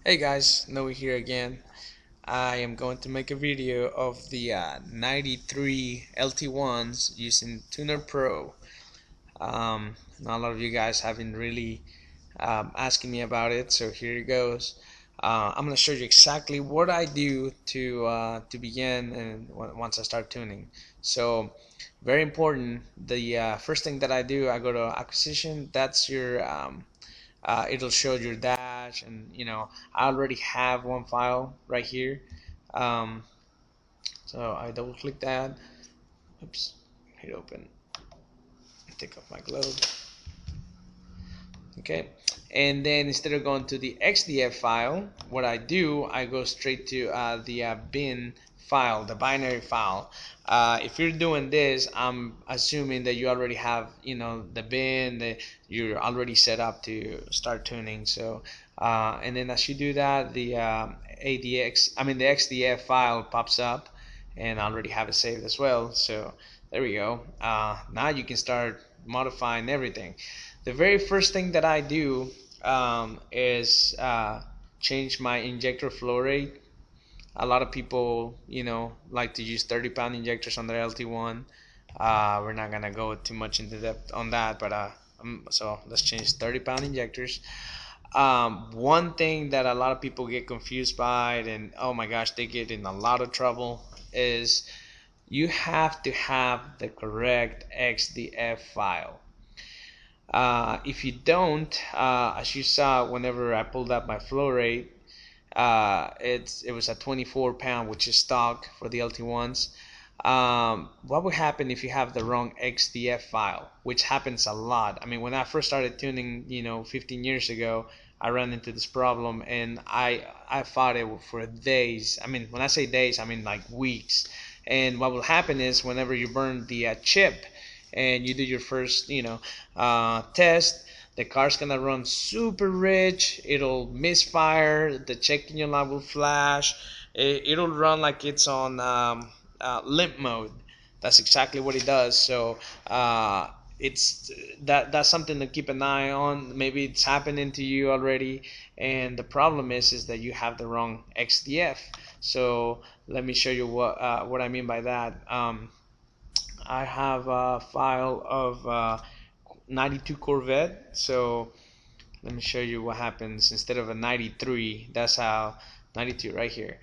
Hey guys, Noe here again. I am going to make a video of the 93 LT1s using Tuner Pro. Not a lot of you guys have been really asking me about it, so here it goes. I'm going to show you exactly what I do to begin and once I start tuning. So very important. The first thing that I do, I go to acquisition. That's your it'll show your dash, and I already have one file right here. um, so I double click that. Oops, hit open, take off my glove. Okay, and then instead of going to the XDF file, what I do, I go straight to the bin file, the binary file. If you're doing this, I'm assuming that you already have, the bin, that you're already set up to start tuning. So, and then as you do that, the the XDF file pops up, and I already have it saved as well. So there we go. Now you can start modifying everything. The very first thing that I do is change my injector flow rate. A lot of people, like to use 30-pound injectors on their LT1. We're not gonna go too much into depth on that, but so let's change 30-pound injectors. One thing that a lot of people get confused by, and oh my gosh, they get in a lot of trouble, is you have to have the correct XDF file. If you don't, as you saw whenever I pulled up my flow rate, it was at 24 pound, which is stock for the LT1s. What would happen if you have the wrong XDF file, which happens a lot? I mean, when I first started tuning, 15 years ago, I ran into this problem, and I fought it for days. I mean, when I say days, I mean like weeks. And what will happen is whenever you burn the chip and you do your first, test, the car's gonna run super rich. It'll misfire. The check engine light will flash. It'll run like it's on limp mode. That's exactly what it does. So that's something to keep an eye on. Maybe it's happening to you already, and the problem is that you have the wrong XDF. So let me show you what I mean by that. I have a file of 92 Corvette. So let me show you what happens instead of a 93. That's how 92 right here.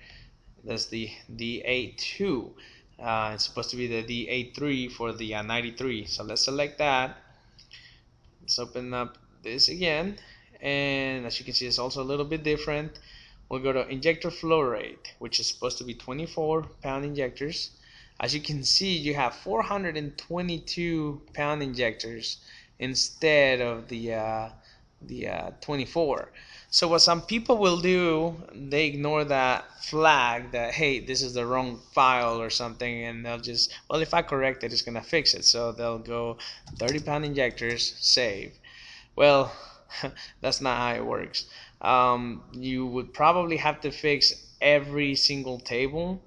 That's the D82. It's supposed to be the D83 for the 93. So let's select that. Let's open up this again, and as you can see, it's also a little bit different. We'll go to injector flow rate, which is supposed to be 24-pound injectors. As you can see, you have 422-pound injectors instead of the 24. So what some people will do, they ignore that flag that, hey, this is the wrong file or something, and they'll just, well, if I correct it, it's gonna fix it. So they'll go 30-pound injectors, save. Well, that's not how it works. You would probably have to fix every single table,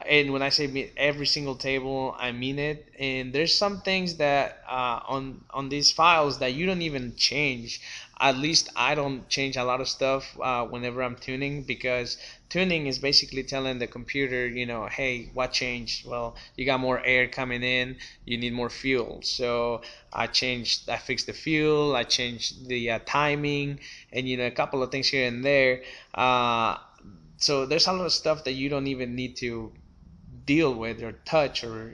and when I say every single table, I mean it. And there's some things that on these files that you don't even change. At least I don't change a lot of stuff whenever I'm tuning, because tuning is basically telling the computer, hey, what changed? Well, you got more air coming in, you need more fuel. So I fixed the fuel, I changed the timing, and a couple of things here and there. So there's a lot of stuff that you don't even need to deal with or touch, or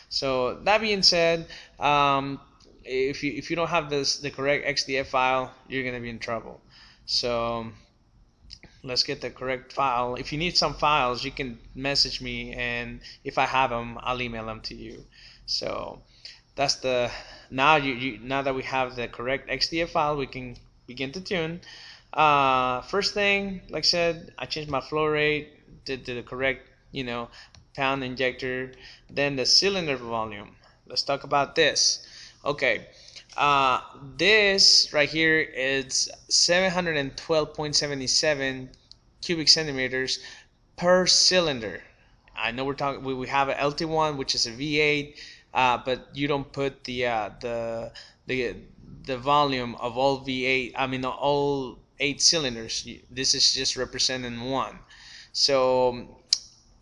so that being said, if you don't have the correct XDF file, you're gonna be in trouble. So let's get the correct file. If you need some files, you can message me, and if I have them, I'll email them to you. So that's the now that we have the correct XDF file, we can begin to tune. First thing, like I said, I changed my flow rate, did the correct pound injector. Then the cylinder volume, let's talk about this. Okay, this right here is 712.77 cubic centimeters per cylinder. I know we have an LT1, which is a V8, but you don't put the volume of all V8, I mean all 8 cylinders. This is just representing one. So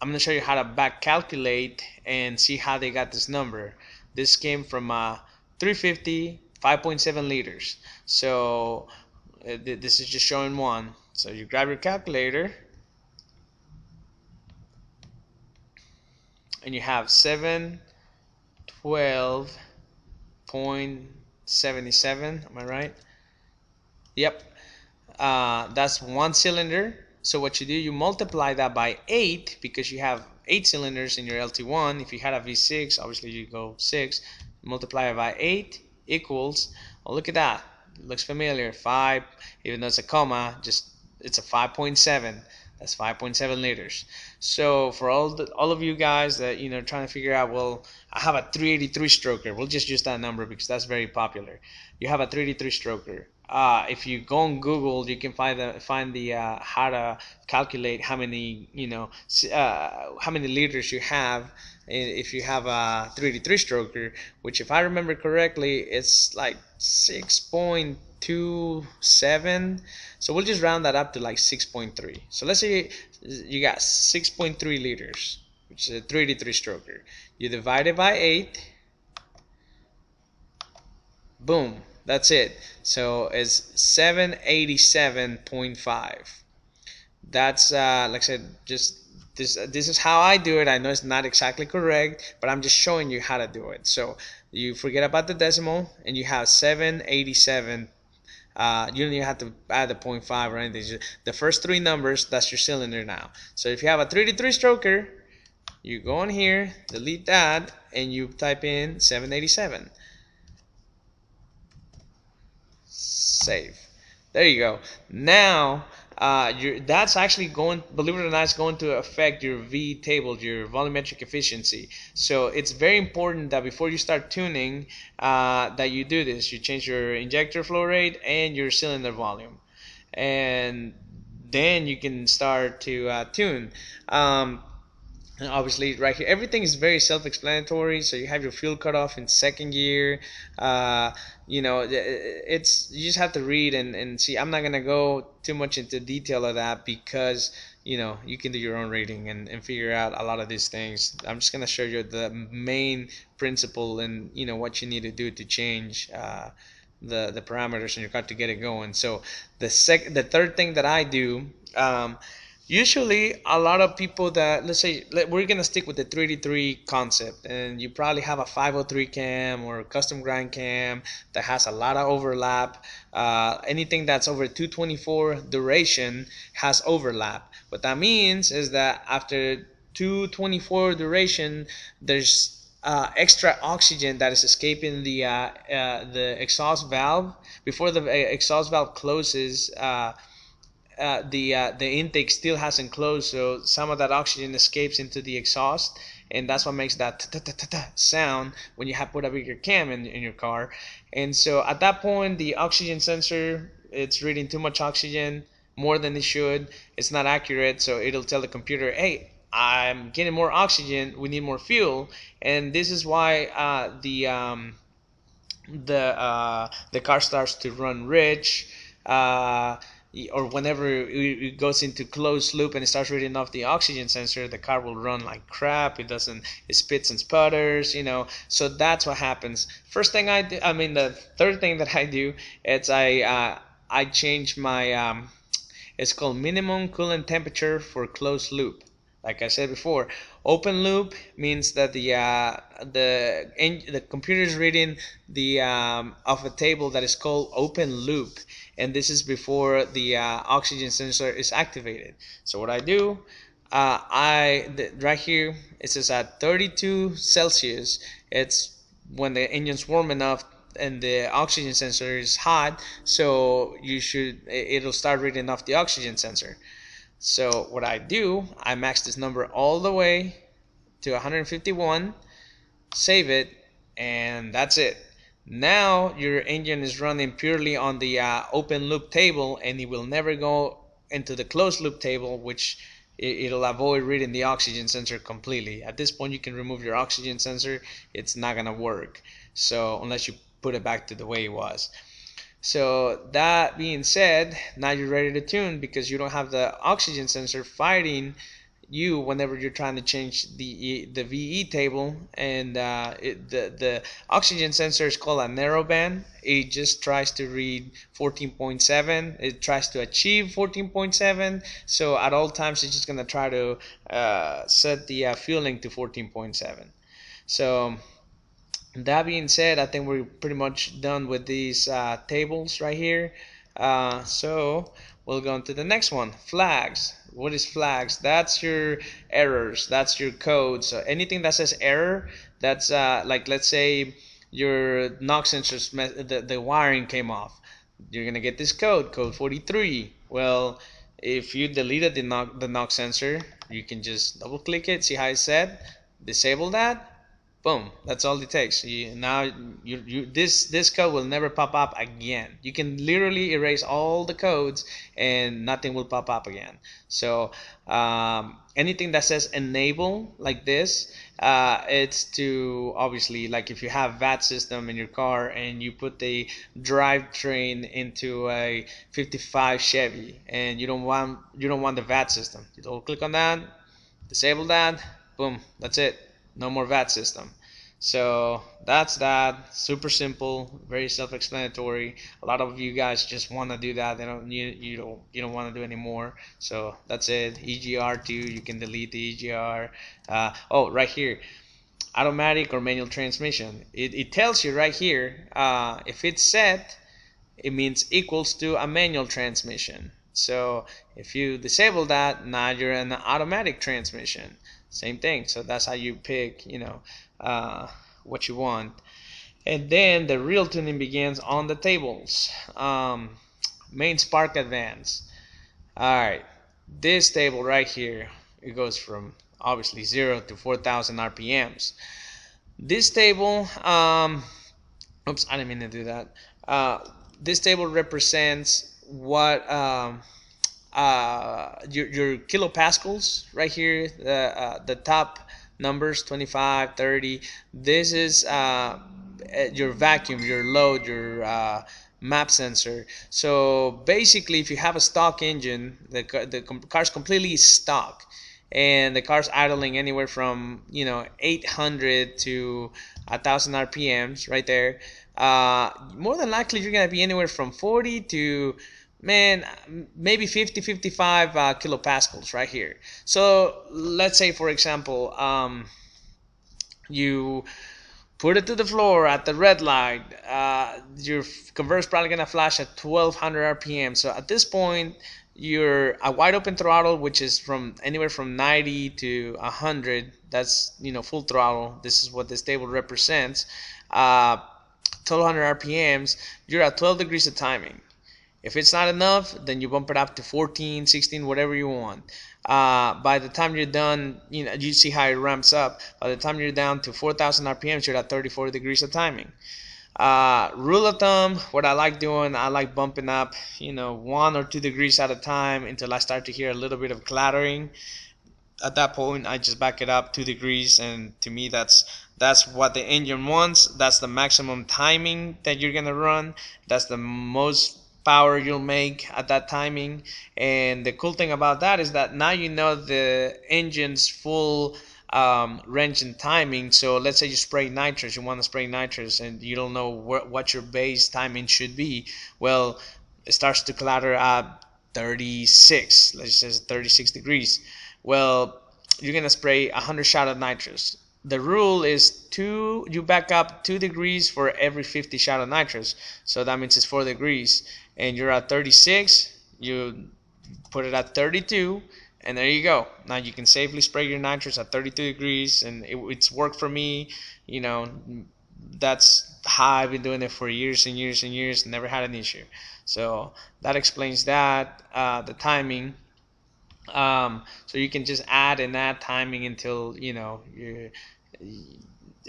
I'm gonna show you how to back calculate and see how they got this number. This came from 350, 5.7 liters. So this is just showing one. So you grab your calculator and you have 712.77. Am I right? Yep. That's one cylinder. So what you do, you multiply that by 8 because you have 8 cylinders in your LT1. If you had a V6, obviously you go 6. Multiply it by 8 equals, oh, look at that. It looks familiar. 5, even though it's a comma, just it's a 5.7. That's 5.7 liters. So for all of you guys that trying to figure out, well, I have a 383 stroker. We'll just use that number because that's very popular. You have a 383 stroker. If you go on Google, you can find the how to calculate how many how many liters you have if you have a 383 stroker, which if I remember correctly, it's like 6.27. So we'll just round that up to like 6.3. So let's say you got 6.3 liters, which is a 383 stroker. You divide it by 8. Boom. That's it. So it's 787.5. That's like I said, just this is how I do it. I know it's not exactly correct, but I'm just showing you how to do it. So you forget about the decimal and you have 787. You don't even have to add the 0.5 or anything. Just the first 3 numbers, that's your cylinder now. So if you have a 383 stroker, you go in here, delete that, and you type in 787. Save. There you go. Now that's actually going, believe it or not, it's going to affect your V table, your volumetric efficiency. So it's very important that before you start tuning, that you do this. You change your injector flow rate and your cylinder volume, and then you can start to tune. And obviously right here everything is very self-explanatory. So you have your fuel cutoff in second gear. It's, you just have to read and see. I'm not gonna go too much into detail of that because you can do your own reading and figure out a lot of these things. I'm just gonna show you the main principle and what you need to do to change the parameters in your car to get it going. So the third thing that I do, usually a lot of people that, let's say we're gonna stick with the 383 concept, and you probably have a 503 cam or a custom grind cam that has a lot of overlap. Anything that's over 224 duration has overlap. What that means is that after 224 duration, there's extra oxygen that is escaping the exhaust valve. Before the exhaust valve closes, the intake still hasn't closed, so some of that oxygen escapes into the exhaust, and that's what makes that sound when you have put a bigger cam in your car. And so at that point, the oxygen sensor, it's reading too much oxygen, more than it should. It's not accurate, so it'll tell the computer, hey, I'm getting more oxygen, we need more fuel. And this is why the car starts to run rich, or whenever it goes into closed loop and it starts reading off the oxygen sensor, the car will run like crap. It spits and sputters, so that's what happens. First thing the third thing that I do is I change my it's called minimum coolant temperature for closed loop. Like I said before, open loop means that the computer is reading the off a table that is called open loop, and this is before the oxygen sensor is activated. So what I do, right here it says at 32 Celsius, it's when the engine's warm enough and the oxygen sensor is hot, so it'll start reading off the oxygen sensor. So what I do, I max this number all the way to 151, save it, and that's it. Now your engine is running purely on the open loop table, and it will never go into the closed loop table, which it'll avoid reading the oxygen sensor completely. At this point, you can remove your oxygen sensor. It's not gonna work, so unless you put it back to the way it was. So that being said, now you're ready to tune because you don't have the oxygen sensor fighting you whenever you're trying to change the VE table. And the oxygen sensor is called a narrowband. It just tries to read 14.7. It tries to achieve 14.7. So at all times it's just gonna try to set the fueling to 14.7. So that being said, I think we're pretty much done with these tables right here. So we'll go on to the next one, flags. What is flags? That's your errors, that's your code. So anything that says error, that's like, let's say your knock sensors, the wiring came off. You're gonna get this code 43. Well, if you deleted the knock sensor, you can just double click it, see how it's set, disable that, boom, that's all it takes. This code will never pop up again. You can literally erase all the codes and nothing will pop up again. So anything that says enable like this, it's to, obviously, like if you have VAT system in your car and you put the drivetrain into a 55 Chevy and you don't want the VAT system, you double click on that, disable that, boom, that's it. No more VAT system. So that's that. Super simple, very self-explanatory. A lot of you guys just want to do that. You don't want to do anymore. So that's it. EGR2, you can delete the EGR. Oh, right here, automatic or manual transmission. It tells you right here, if it's set, it means equals to a manual transmission. So if you disable that, now you're in an automatic transmission. Same thing. So that's how you pick, what you want. And then the real tuning begins on the tables. Main spark advance. Alright, this table right here, it goes from obviously 0 to 4,000 RPMs. This table, oops, I didn't mean to do that. This table represents what your kilopascals right here, the top numbers, 25, 30. This is your vacuum, your load, your map sensor. So basically, if you have a stock engine, the car's completely stock, and the car's idling anywhere from 800 to 1,000 RPMs right there, more than likely you're gonna be anywhere from 40 to maybe 50-55 kilopascals right here. So let's say, for example, you put it to the floor at the red light, your converter's probably gonna flash at 1200 RPM. So at this point, you're a wide open throttle, which is from anywhere from 90 to 100. That's full throttle. This is what this table represents. 1200 RPMs. You're at 12 degrees of timing. If it's not enough, then you bump it up to 14, 16, whatever you want. By the time you're done, you see how it ramps up. By the time you're down to 4,000 RPMs, you're at 34 degrees of timing. Rule of thumb, what I like doing, I like bumping up, 1 or 2 degrees at a time until I start to hear a little bit of clattering. At that point, I just back it up 2 degrees, and to me, that's what the engine wants. That's the maximum timing that you're gonna run. That's the most power you'll make at that timing. And the cool thing about that is that now you know the engine's full range and timing. So let's say you spray nitrous, you want to spray nitrous, and you don't know what your base timing should be. Well, it starts to clatter at 36, let's say 36 degrees. Well, you're gonna spray 100 shot of nitrous. The rule is you back up 2 degrees for every 50 shot of nitrous. So that means it's 4 degrees. And you're at 36, you put it at 32, and there you go. Now you can safely spray your nitrous at 32 degrees, and it's worked for me. That's how I've been doing it for years and years and years, never had an issue. So that explains that, the timing. So you can just add and add timing until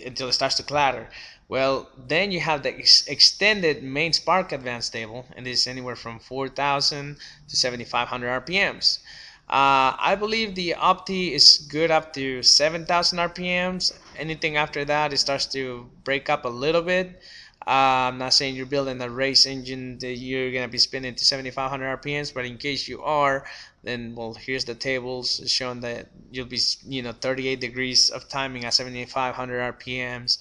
until it starts to clatter. Well, then you have the extended main spark advance table, and this is anywhere from 4,000 to 7,500 RPMs. I believe the Opti is good up to 7,000 RPMs. Anything after that, it starts to break up a little bit. I'm not saying you're building a race engine that you're gonna be spinning to 7,500 RPMs, but in case you are, then well, here's the tables showing that you'll be 38 degrees of timing at 7,500 RPMs.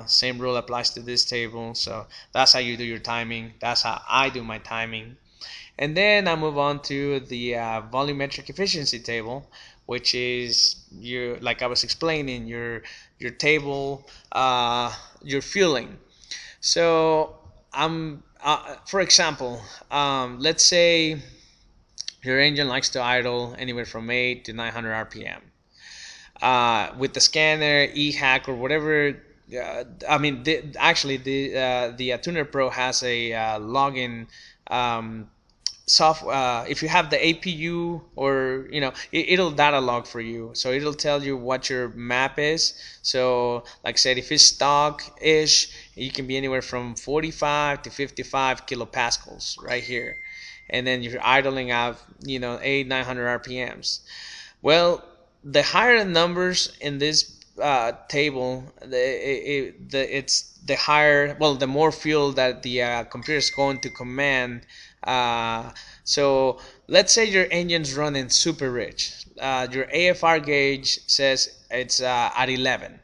Same rule applies to this table, so that's how you do your timing. That's how I do my timing. And then I move on to the volumetric efficiency table, which is your, like I was explaining, your table, your fueling. So for example, let's say your engine likes to idle anywhere from 8 to 900 RPM. With the scanner, eHack, or whatever. Actually, the Tuner Pro has a login if you have the APU, or it'll data log for you, so it'll tell you what your map is. So like I said, if it's stock ish, you can be anywhere from 45 to 55 kilopascals right here, and then you're idling out 800-900 RPMs. Well, the higher the numbers in this table, it's the higher, well, the more fuel that the computer is going to command. So let's say your engine's running super rich. Your AFR gauge says it's at 11.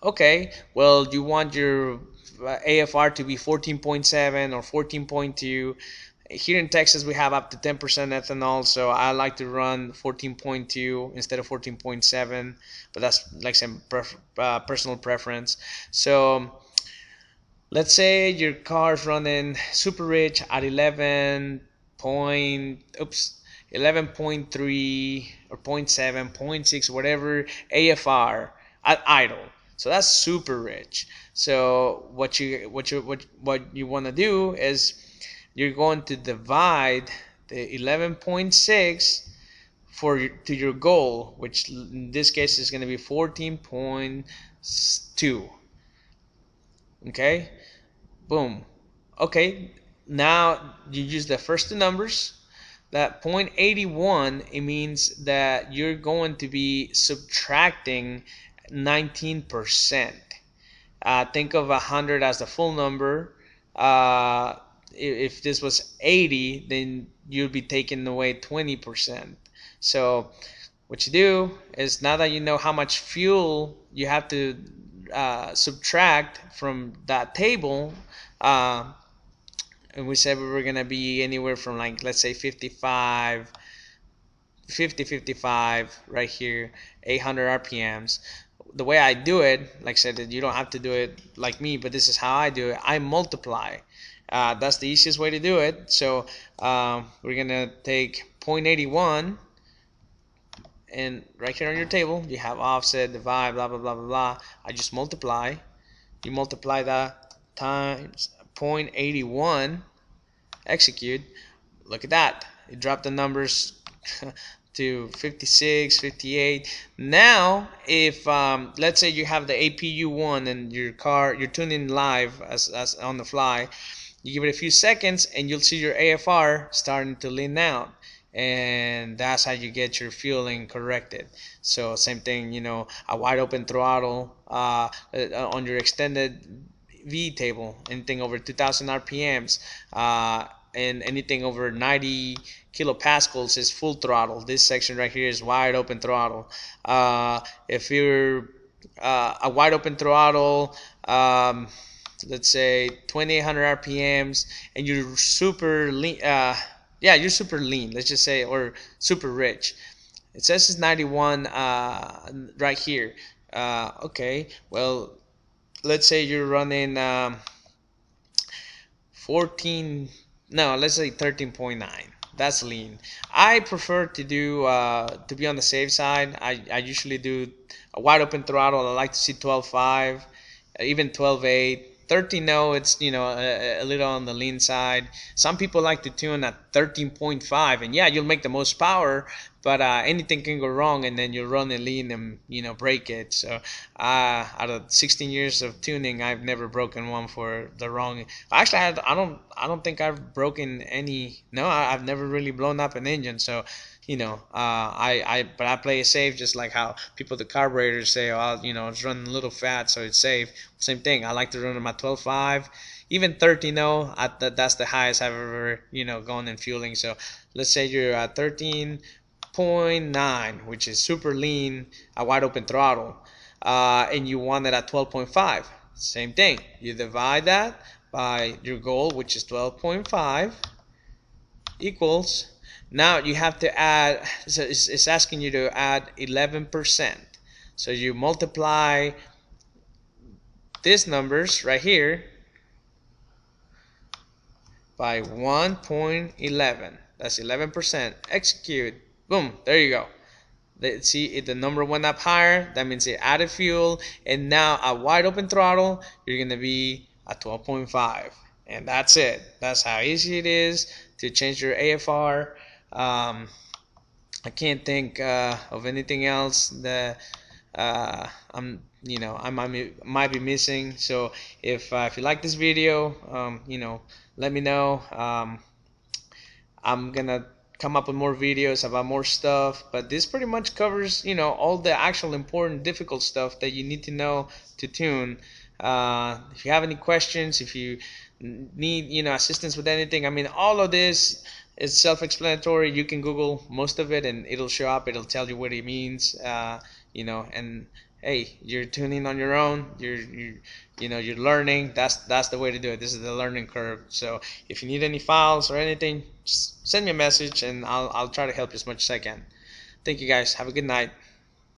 Okay, well, you want your AFR to be 14.7 or 14.2. Here in Texas, we have up to 10% ethanol, so I like to run 14.2 instead of 14.7, but that's like some personal preference. So let's say your car's running super rich at 11.3 or 0.7, 0.6, whatever AFR at idle. So that's super rich. So what you want to do is you're going to divide the 11.6 to your goal, which in this case is going to be 14.2. Okay, boom. Okay, now you use the first two numbers. That 0.81, it means that you're going to be subtracting 19%. Think of 100 as the full number. If this was 80, then you'd be taking away 20%. So what you do is, now that you know how much fuel you have to subtract from that table, and we said we were going to be anywhere from, like, let's say 55 right here, 800 RPMs. The way I do it, like I said, you don't have to do it like me, but this is how I do it. I multiply. That's the easiest way to do it. So we're going to take 0.81, and right here on your table you have offset, divide, blah blah blah blah blah. I just multiply. You multiply that times 0.81, execute. Look at that, it dropped the numbers to 56, 58. Now if let's say you have the APU 1 and you're tuning live as on the fly, you give it a few seconds and you'll see your AFR starting to lean out, and that's how you get your fueling corrected. So same thing, a wide open throttle on your extended V table, anything over 2000 RPMs, and anything over 90 kilopascals is full throttle. This section right here is wide open throttle. If you're a wide open throttle, let's say 2800 RPMs, and you're super lean, you're super lean, let's just say, or super rich. It says it's 91 right here. Okay, well, let's say you're running 13.9. That's lean. I prefer to do to be on the safe side. I usually do a wide open throttle. I like to see 12.5, even 12.8. 13, no, it's a little on the lean side. Some people like to tune at 13.5, and yeah, you'll make the most power, but anything can go wrong, and then you'll run a lean and break it. So out of 16 years of tuning, I've never broken one for the wrong. Actually, I don't think I've broken any. No, I've never really blown up an engine. So but I play it safe, just like how people the carburetors say, oh, it's running a little fat, so it's safe. Same thing. I like to run them at 12.5, even 13.0. That's the highest I've ever gone in fueling. So let's say you're at 13.9, which is super lean, a wide open throttle, and you want it at 12.5. Same thing. You divide that by your goal, which is 12.5, equals. Now you have to add, so it's asking you to add 11%. So you multiply these numbers right here by 1.11. That's 11%. Execute. Boom. There you go. See, if the number went up higher, that means it added fuel. And now at wide open throttle, you're going to be at 12.5. And that's it. That's how easy it is to change your AFR. I can't think of anything else that I might be missing. So if you like this video, let me know. I'm gonna come up with more videos about more stuff, but this pretty much covers all the actual important difficult stuff that you need to know to tune. If you have any questions, if you need assistance with anything, I mean, all of this is self-explanatory. You can Google most of it and it'll show up. It'll tell you what it means. And hey, you're tuning on your own. You're learning. That's the way to do it. This is the learning curve. So if you need any files or anything, just send me a message and I'll try to help you as much as I can. Thank you guys. Have a good night.